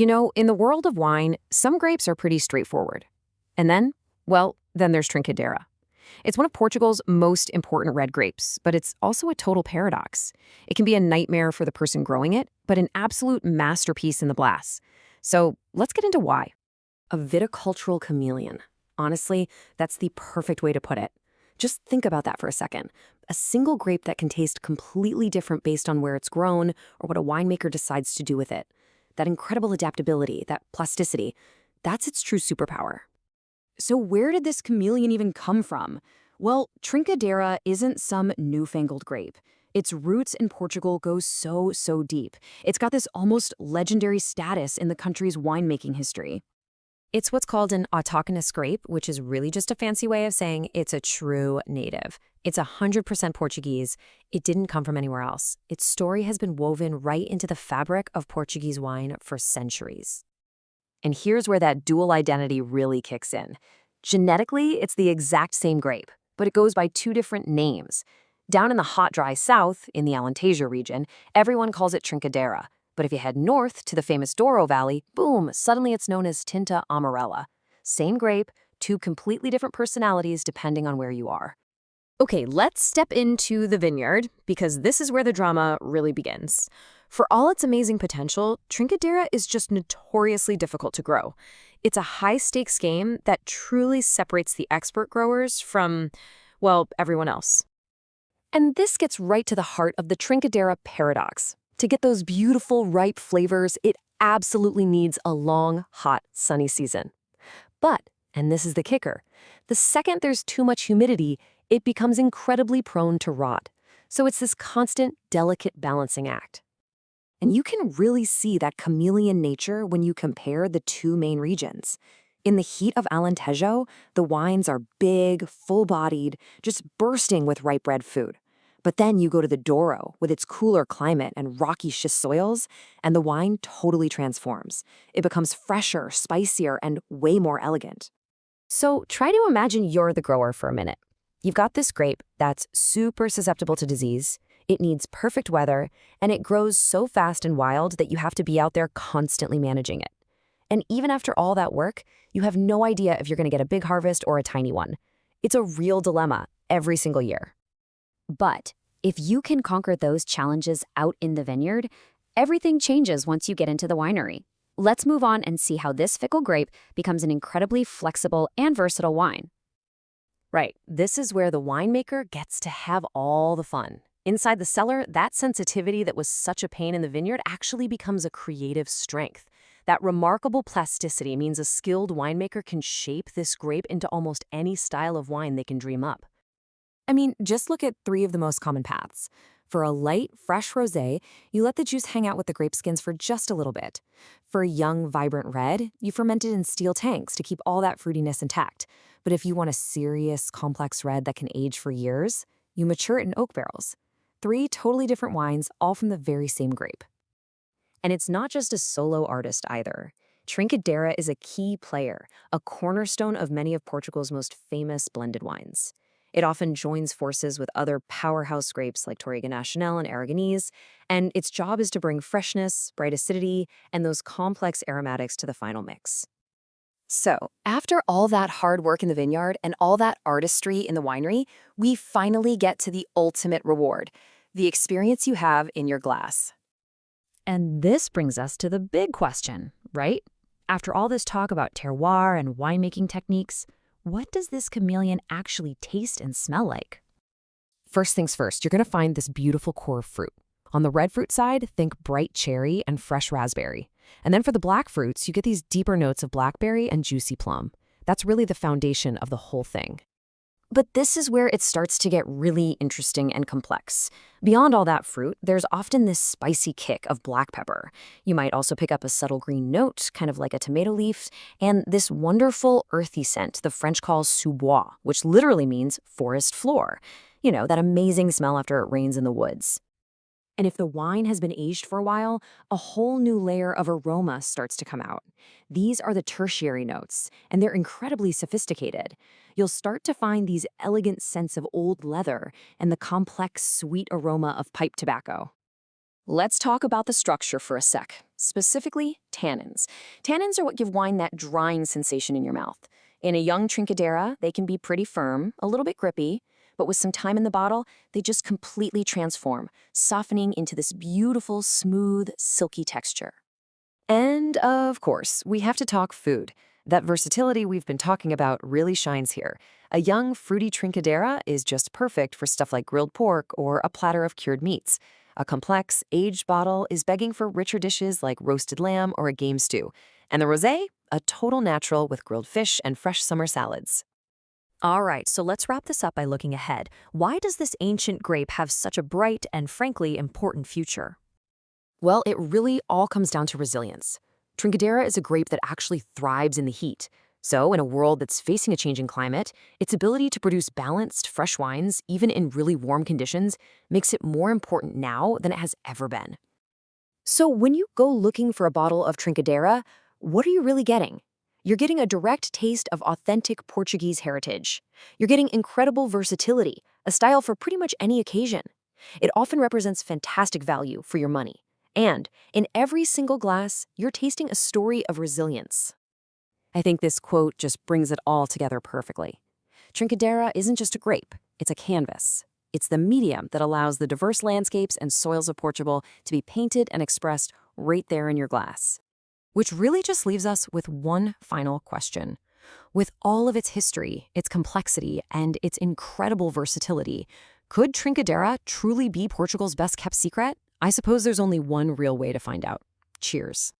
In the world of wine, some grapes are pretty straightforward. And then there's Trincadeira. It's one of Portugal's most important red grapes, but it's also a total paradox. It can be a nightmare for the person growing it, but an absolute masterpiece in the glass. So let's get into why. A viticultural chameleon. Honestly, that's the perfect way to put it. Just think about that for a second. A single grape that can taste completely different based on where it's grown or what a winemaker decides to do with it. That incredible adaptability, that plasticity, that's its true superpower. So where did this chameleon even come from? Well, Trincadeira isn't some newfangled grape. Its roots in Portugal go so deep. It's got this almost legendary status in the country's winemaking history. It's what's called an autochthonous grape, which is really just a fancy way of saying it's a true native. It's 100% Portuguese. It didn't come from anywhere else. Its story has been woven right into the fabric of Portuguese wine for centuries. And here's where that dual identity really kicks in. Genetically, it's the exact same grape, but it goes by two different names. Down in the hot, dry south, in the Alentejo region, everyone calls it Trincadeira. But if you head north to the famous Douro Valley, boom, suddenly it's known as Tinta Amarela. Same grape, two completely different personalities depending on where you are. Okay, let's step into the vineyard, because this is where the drama really begins. For all its amazing potential, Trincadeira is just notoriously difficult to grow. It's a high-stakes game that truly separates the expert growers from, well, everyone else. And this gets right to the heart of the Trincadeira paradox. To get those beautiful, ripe flavors, it absolutely needs a long, hot, sunny season. But, and this is the kicker, the second there's too much humidity, it becomes incredibly prone to rot. So it's this constant, delicate balancing act. And you can really see that chameleon nature when you compare the two main regions. In the heat of Alentejo, the wines are big, full-bodied, just bursting with ripe red food. But then you go to the Douro with its cooler climate and rocky schist soils, and the wine totally transforms. It becomes fresher, spicier, and way more elegant. So try to imagine you're the grower for a minute. You've got this grape that's super susceptible to disease, it needs perfect weather, and it grows so fast and wild that you have to be out there constantly managing it. And even after all that work, you have no idea if you're going to get a big harvest or a tiny one. It's a real dilemma every single year. But if you can conquer those challenges out in the vineyard, everything changes once you get into the winery. Let's move on and see how this fickle grape becomes an incredibly flexible and versatile wine. Right, this is where the winemaker gets to have all the fun. Inside the cellar, that sensitivity that was such a pain in the vineyard actually becomes a creative strength. That remarkable plasticity means a skilled winemaker can shape this grape into almost any style of wine they can dream up. I mean, just look at three of the most common paths. For a light, fresh rosé, you let the juice hang out with the grape skins for just a little bit. For a young, vibrant red, you ferment it in steel tanks to keep all that fruitiness intact. But if you want a serious, complex red that can age for years, you mature it in oak barrels. Three totally different wines, all from the very same grape. And it's not just a solo artist either. Trincadeira is a key player, a cornerstone of many of Portugal's most famous blended wines. It often joins forces with other powerhouse grapes like Touriga Nacional and Aragonese, and its job is to bring freshness, bright acidity, and those complex aromatics to the final mix. So, after all that hard work in the vineyard and all that artistry in the winery, we finally get to the ultimate reward, the experience you have in your glass. And this brings us to the big question, right? After all this talk about terroir and winemaking techniques, what does this chameleon actually taste and smell like? First things first, you're going to find this beautiful core of fruit. On the red fruit side, think bright cherry and fresh raspberry. And then for the black fruits, you get these deeper notes of blackberry and juicy plum. That's really the foundation of the whole thing. But this is where it starts to get really interesting and complex. Beyond all that fruit, there's often this spicy kick of black pepper. You might also pick up a subtle green note, kind of like a tomato leaf, and this wonderful earthy scent the French call sous-bois, which literally means forest floor. You know, that amazing smell after it rains in the woods. And if the wine has been aged for a while, a whole new layer of aroma starts to come out. These are the tertiary notes, and they're incredibly sophisticated. You'll start to find these elegant scents of old leather and the complex, sweet aroma of pipe tobacco. Let's talk about the structure for a sec, specifically tannins. Tannins are what give wine that drying sensation in your mouth. In a young Trincadeira, they can be pretty firm, a little bit grippy, but with some time in the bottle, they just completely transform, softening into this beautiful, smooth, silky texture. And of course, we have to talk food. That versatility we've been talking about really shines here. A young, fruity Trincadeira is just perfect for stuff like grilled pork or a platter of cured meats. A complex, aged bottle is begging for richer dishes like roasted lamb or a game stew. And the rosé, a total natural with grilled fish and fresh summer salads. All right, so let's wrap this up by looking ahead. Why does this ancient grape have such a bright and frankly important future? Well, it really all comes down to resilience. Trincadeira is a grape that actually thrives in the heat. So, in a world that's facing a changing climate, its ability to produce balanced, fresh wines, even in really warm conditions, makes it more important now than it has ever been. So, when you go looking for a bottle of Trincadeira, what are you really getting? You're getting a direct taste of authentic Portuguese heritage. You're getting incredible versatility, a style for pretty much any occasion. It often represents fantastic value for your money. And in every single glass, you're tasting a story of resilience. I think this quote just brings it all together perfectly. Trincadeira isn't just a grape, it's a canvas. It's the medium that allows the diverse landscapes and soils of Portugal to be painted and expressed right there in your glass. Which really just leaves us with one final question. With all of its history, its complexity, and its incredible versatility, could Trincadeira truly be Portugal's best-kept secret? I suppose there's only one real way to find out. Cheers.